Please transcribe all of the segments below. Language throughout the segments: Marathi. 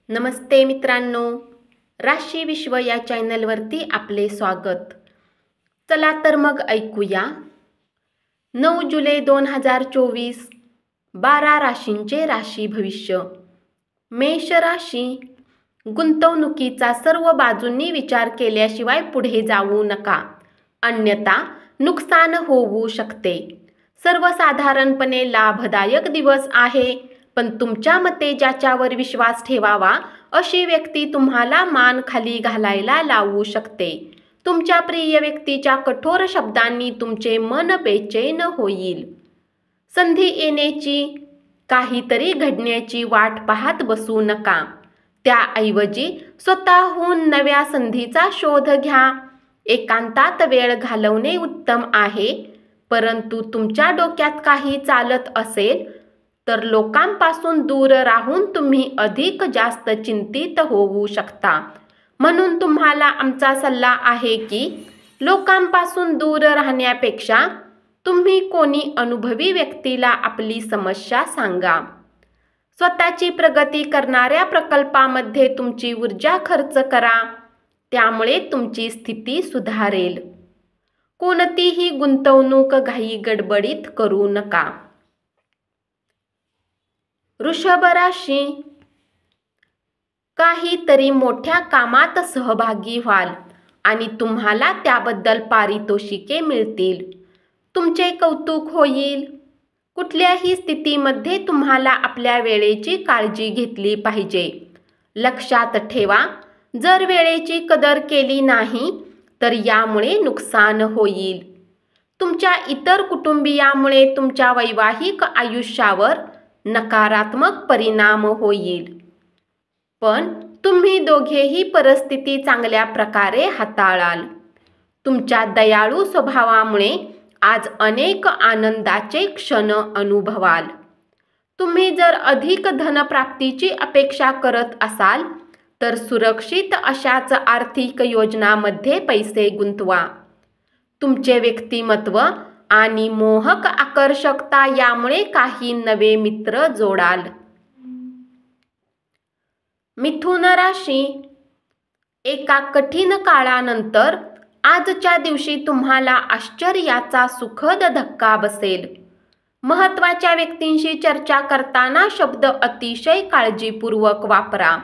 नमस्ते मित्रांनो, राशी विश्व या चॅनलवरती आपले स्वागत. चला तर मग ऐकूया 9 जुलै 2024 12 राशींचे राशी भविष्य. मेष राशी, गुंतवणुकीचा सर्व बाजूंनी विचार केल्याशिवाय पुढे जाऊ नका, अन्यथा नुकसान होऊ शकते. सर्वसाधारणपणे लाभदायक दिवस आहे, पण तुमच्या मते ज्याच्यावर विश्वास ठेवावा अशी व्यक्ती तुम्हाला मान खाली घालायला लावू शकते. तुमच्या प्रिय व्यक्तीच्या कठोर शब्दांनी तुमचे मन बेचैन होईल. संधी येण्याची, काहीतरी घडण्याची वाट पाहत बसू नका. त्याऐवजी स्वतःहून नव्या संधीचा शोध घ्या. एकांतात वेळ घालवणे उत्तम आहे, परंतु तुमच्या डोक्यात काही चालत असेल तर लोकांपासून दूर राहून तुम्ही अधिक जास्त चिंतित होऊ शकता. म्हणून तुम्हाला आमचा सल्ला आहे की लोकांपासून दूर राहण्यापेक्षा तुम्ही कोणी अनुभवी व्यक्तीला आपली समस्या सांगा. स्वतःची प्रगती करणाऱ्या प्रकल्पामध्ये तुमची ऊर्जा खर्च करा, त्यामुळे तुमची स्थिती सुधारेल. कोणतीही गुंतवणूक घाई गडबडीत करू नका. वृषभ राशी, काहीतरी मोठ्या कामात सहभागी व्हाल आणि तुम्हाला त्याबद्दल पारितोषिके मिळतील. तुमचे कौतुक होईल. कुठल्याही स्थितीमध्ये तुम्हाला आपल्या वेळेची काळजी घेतली पाहिजे. लक्षात ठेवा, जर वेळेची कदर केली नाही तर यामुळे नुकसान होईल. तुमच्या इतर कुटुंबियामुळे तुमच्या वैवाहिक आयुष्यावर नकारात्मक परिणाम होईल, पण तुम्ही दोघेही परिस्थिती चांगल्या प्रकारे हाताळाल. तुमच्या दयाळू स्वभावामुळे आज अनेक आनंदाचे क्षण अनुभवाल. तुम्ही जर अधिक धनप्राप्तीची अपेक्षा करत असाल तर सुरक्षित अशाच आर्थिक योजनांमध्ये पैसे गुंतवा. तुमचे व्यक्तिमत्व आणि मोहक आकर्षकता यामुळे काही नवे मित्र जोडाल. मिथुन राशी, एका कठीण काळानंतर आजच्या दिवशी तुम्हाला आश्चर्याचा सुखद धक्का बसेल. महत्त्वाच्या व्यक्तींशी चर्चा करताना शब्द अतिशय काळजीपूर्वक वापरा.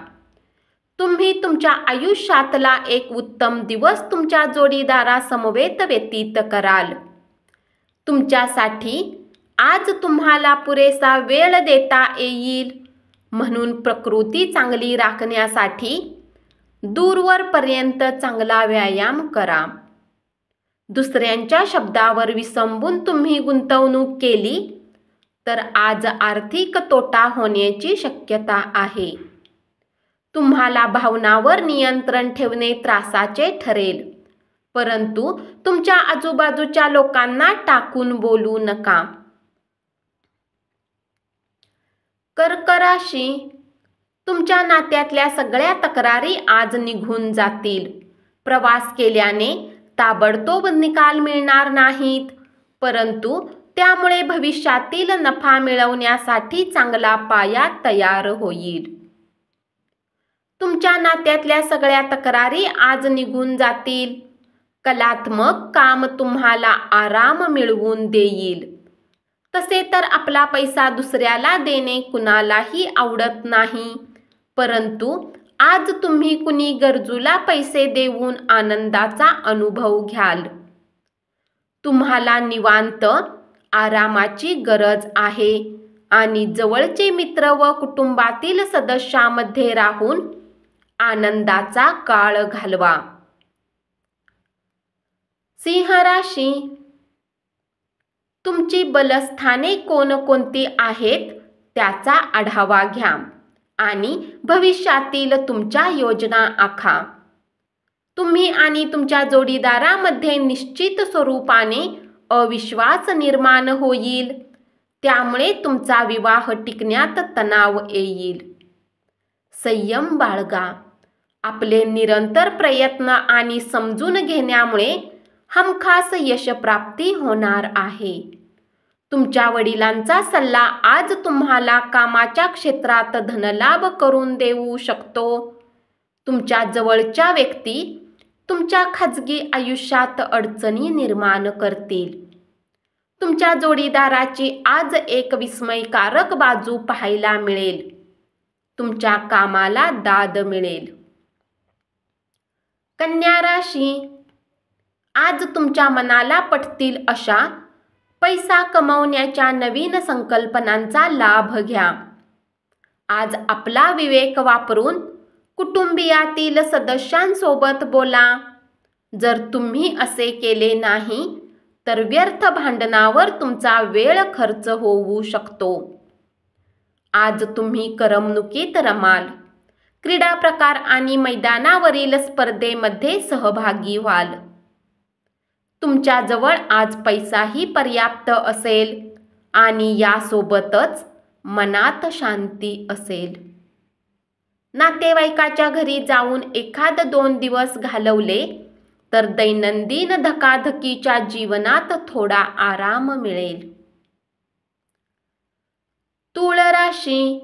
तुम्ही तुमच्या आयुष्यातला एक उत्तम दिवस तुमच्या जोडीदारासमवेत व्यतीत कराल. तुमच्यासाठी आज तुम्हाला पुरेसा वेळ देता येईल, म्हणून प्रकृती चांगली राखण्यासाठी दूरवरपर्यंत चांगला व्यायाम करा. दुसऱ्यांच्या शब्दावर विसंबून तुम्ही गुंतवणूक केली तर आज आर्थिक तोटा होण्याची शक्यता आहे. तुम्हाला भावनांवर नियंत्रण ठेवणे त्रासाचे ठरेल, परंतु तुमच्या आजूबाजूच्या लोकांना टाकून बोलू नका. कर्क राशी, तुमच्या नात्यातल्या सगळ्या तक्रारी आज निघून जातील. प्रवास केल्याने ताबडतोब निकाल मिळणार नाहीत, परंतु त्यामुळे भविष्यातील नफा मिळवण्यासाठी चांगला पाया तयार होईल. तुमच्या नात्यातल्या सगळ्या तक्रारी आज निघून जातील. कलात्मक काम तुम्हाला आराम मिळवून देईल. तसे तर आपला पैसा दुसऱ्याला देणे कुणालाही आवडत नाही, परंतु आज तुम्ही कुणी गरजूला पैसे देऊन आनंदाचा अनुभव घ्याल. तुम्हाला निवांत आरामाची गरज आहे आणि जवळचे मित्र व कुटुंबातील सदस्यांमध्ये राहून आनंदाचा काळ घालवा. सिंह राशी, तुमची बलस्थाने कोणकोणती आहेत त्याचा आढावा घ्या आणि भविष्यातील तुमच्या योजना आखा. तुम्ही आणि तुमच्या जोडीदारामध्ये निश्चित स्वरूपाने अविश्वास निर्माण होईल, त्यामुळे तुमचा विवाह टिकण्यात तणाव येईल. संयम बाळगा. आपले निरंतर प्रयत्न आणि समजून घेण्यामुळे हमखास यशप्राप्ती होणार आहे. तुमच्या वडिलांचा सल्ला आज तुम्हाला कामाच्या क्षेत्रात धनलाभ करून देऊ शकतो. तुमच्या जवळच्या व्यक्ती तुमच्या खाजगी आयुष्यात अडचणी निर्माण करतील. तुमच्या जोडीदाराची आज एक विस्मयकारक बाजू पाहायला मिळेल. तुमच्या कामाला दाद मिळेल. कन्या राशी, आज तुमच्या मनाला पटतील अशा पैसा कमवण्याच्या नवीन संकल्पनांचा लाभ घ्या. आज आपला विवेक वापरून कुटुंबियातील सदस्यांसोबत बोला. जर तुम्ही असे केले नाही तर व्यर्थ भांडणावर तुमचा वेळ खर्च होऊ शकतो. आज तुम्ही करमणुकीत रमाल. क्रीडा प्रकार आणि मैदानावरील स्पर्धेमध्ये सहभागी व्हाल. तुमच्याजवळ आज पैसाही पर्याप्त असेल आणि यासोबतच मनात शांती असेल. नातेवाईकाच्या घरी जाऊन 1-2 दिवस घालवले तर दैनंदिन धकाधकीच्या जीवनात थोडा आराम मिळेल. तुळ राशी,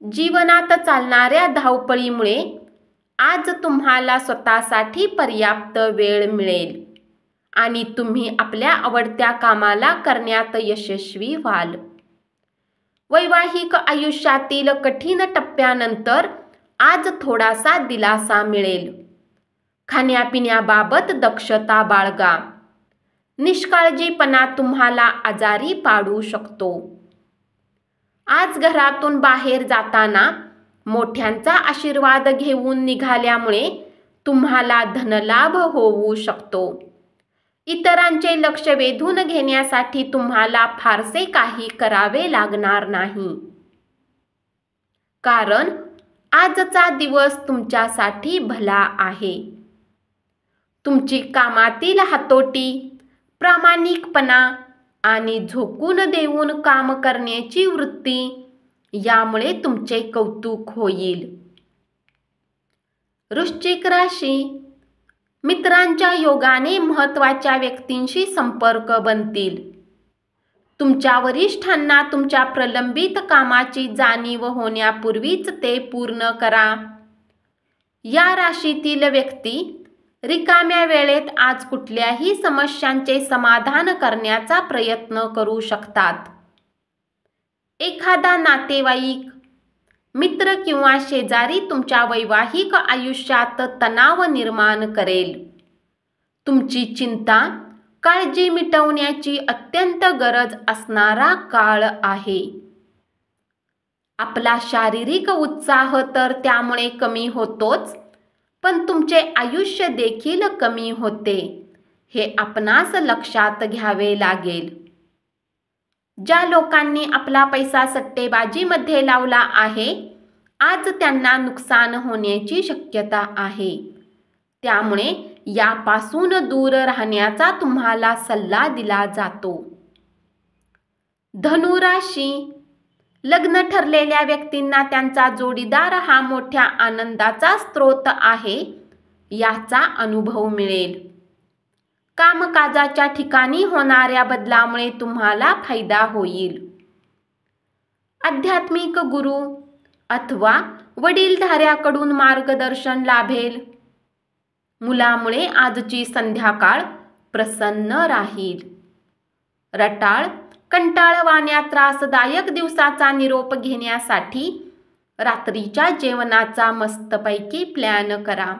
जीवनात चालणाऱ्या धावपळीमुळे आज तुम्हाला स्वतःसाठी पर्याप्त वेळ मिळेल आणि तुम्ही आपल्या आवडत्या कामाला करण्यात यशस्वी व्हाल. वैवाहिक आयुष्यातील कठीण टप्प्यानंतर आज थोडासा दिलासा मिळेल. खाण्यापिण्याबाबत दक्षता बाळगा. निष्काळजीपणा तुम्हाला आजारी पाडू शकतो. आज घरातून बाहेर जाताना मोठ्यांचा आशीर्वाद घेऊन निघाल्यामुळे तुम्हाला धनलाभ होऊ शकतो. इतरांचे लक्ष वेधून घेण्यासाठी तुम्हाला फारसे काही करावे लागणार नाही, कारण आजचा दिवस तुमच्यासाठी भला आहे. तुमची कामातील हातोटी, प्रामाणिकपणा आणि झोकून देऊन काम करण्याची वृत्ती यामुळे तुमचे कौतुक होईल. वृश्चिक राशी, मित्रांच्या योगाने महत्त्वाच्या व्यक्तींशी संपर्क बनतील. तुमच्या वरिष्ठांना तुमच्या प्रलंबित कामाची जाणीव होण्यापूर्वीच ते पूर्ण करा. या राशीतील व्यक्ती रिकाम्या वेळेत आज कुठल्याही समस्यांचे समाधान करण्याचा प्रयत्न करू शकतात. एखादा नातेवाईक, मित्र किंवा शेजारी तुमच्या वैवाहिक आयुष्यात तणाव निर्माण करेल. तुमची चिंता, काळजी मिटवण्याची अत्यंत गरज असणारा काळ आहे. आपला शारीरिक उत्साह तर त्यामुळे कमी होतोच, पण तुमचे आयुष्य देखील कमी होते, हे आपणास लक्षात घ्यावे लागेल. ज्या लोकांनी आपला पैसा सट्टेबाजीमध्ये लावला आहे, आज त्यांना नुकसान होण्याची शक्यता आहे. त्यामुळे यापासून दूर राहण्याचा तुम्हाला सल्ला दिला जातो. धनु राशी, लग्न ठरलेल्या व्यक्तींना त्यांचा जोडीदार हा मोठ्या आनंदाचा स्रोत आहे याचा अनुभव मिळेल. कामकाजाच्या ठिकाणी होणाऱ्या बदलामुळे तुम्हाला फायदा होईल. आध्यात्मिक गुरु अथवा वडीलधाऱ्याकडून मार्गदर्शन लाभेल. मुलामुळे आजची संध्याकाळ प्रसन्न राहील. रटाळ, कंटाळवाण्या त्रासदायक दिवसाचा निरोप घेण्यासाठी रात्रीच्या जेवणाचा मस्तपैकी प्लॅन करा.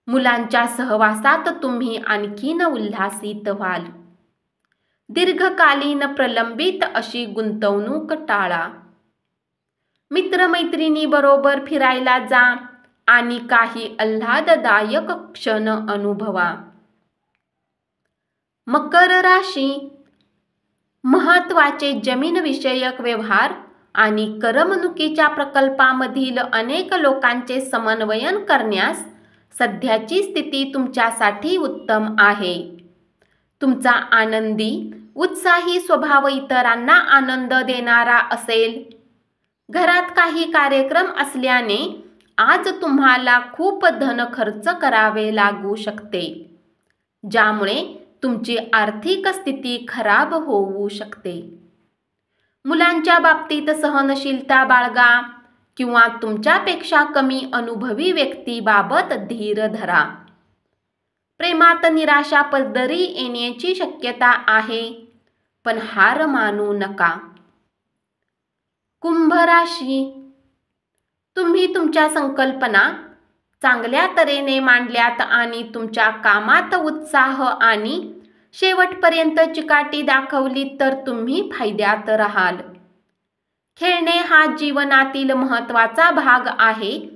मुलांच्या सहवासात तुम्ही आणखीन उल्हासित व्हाल. दीर्घकालीन प्रलंबित अशी गुंतवणूक टाळा. मित्रमैत्रिणीबरोबर फिरायला जा आणि काही आल्हाददायक क्षण अनुभवा. मकर राशी, महत्त्वाचे जमीनविषयक व्यवहार आणि करमणुकीच्या प्रकल्पामधील अनेक लोकांचे समन्वयन करण्यास सध्याची स्थिती तुमच्यासाठी उत्तम आहे. तुमचा आनंदी, उत्साही स्वभाव इतरांना आनंद देणारा असेल. घरात काही कार्यक्रम असल्याने आज तुम्हाला खूप धन खर्च करावे लागू शकते, ज्यामुळे तुमची आर्थिक स्थिती खराब होऊ शकते. मुलांच्या बाबतीत सहनशीलता बाळगा किंवा तुमच्यापेक्षा कमी अनुभवी व्यक्तीबाबत धीर धरा. प्रेमात निराशा पदरी येण्याची शक्यता आहे, पण हार मानू नका. कुंभ राशी, तुम्ही तुमच्या संकल्पना चांगल्या तऱ्हेने मांडल्यात आणि तुमच्या कामात उत्साह आणि शेवटपर्यंत चिकाटी दाखवली तर तुम्ही फायद्यात राहाल. खेळणे हा जीवनातील महत्त्वाचा भाग आहे,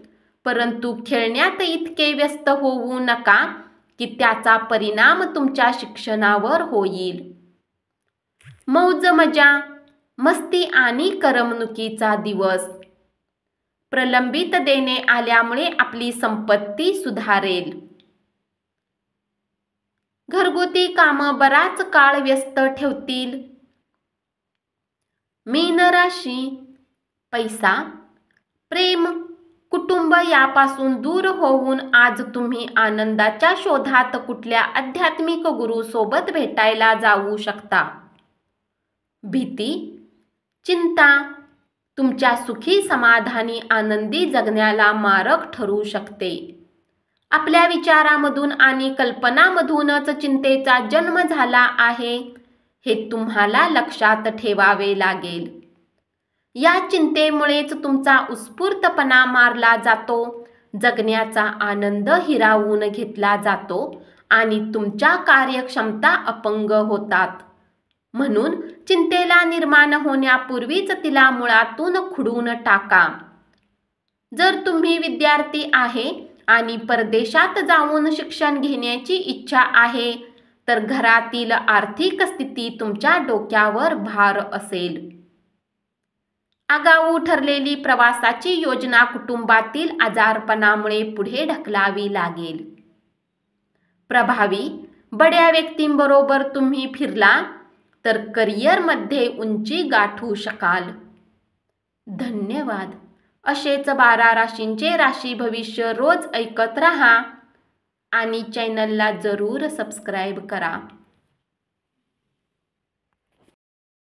परंतु खेळण्यात इतके व्यस्त होऊ नका की त्याचा परिणाम तुमच्या शिक्षणावर होईल. मौज मजा, मस्ती आणि करमणुकीचा दिवस. प्रलंबित देणे आल्यामुळे आपली संपत्ती सुधारेल. घरगुती कामं बराच काळ व्यस्त ठेवतील. मीन राशी, पैसा, प्रेम, कुटुंब यापासून दूर होऊन आज तुम्ही आनंदाच्या शोधात कुठल्या आध्यात्मिक गुरूसोबत भेटायला जाऊ शकता. भीती, चिंता तुमच्या सुखी समाधानी आनंदी जगण्याला मारक ठरू शकते. आपल्या विचारामधून आणि कल्पनामधूनच चिंतेचा जन्म झाला आहे, हे तुम्हाला लक्षात ठेवावे लागेल. या चिंतेमुळेच तुमचा उत्स्फूर्तपणा मारला जातो, जगण्याचा आनंद हिरावून घेतला जातो आणि तुमच्या कार्यक्षमता अपंग होतात. म्हणून चिंतेला निर्माण होण्यापूर्वीच तिला मुळातून खुडून टाका. जर तुम्ही विद्यार्थी आहे आणि परदेशात जाऊन शिक्षण घेण्याची इच्छा आहे, तर घरातील आर्थिक स्थिती तुमच्या डोक्यावर भार असेल. आगाऊ ठरलेली प्रवासाची योजना कुटुंबातील आजारपणामुळे पुढे ढकलावी लागेल. प्रभावी बड्या व्यक्तींबरोबर तुम्ही फिरला तर करिअरमध्ये उंची गाठू शकाल. धन्यवाद. असेच 12 राशींचे राशी भविष्य रोज ऐकत रहा आणि चॅनलला जरूर सबस्क्राईब करा.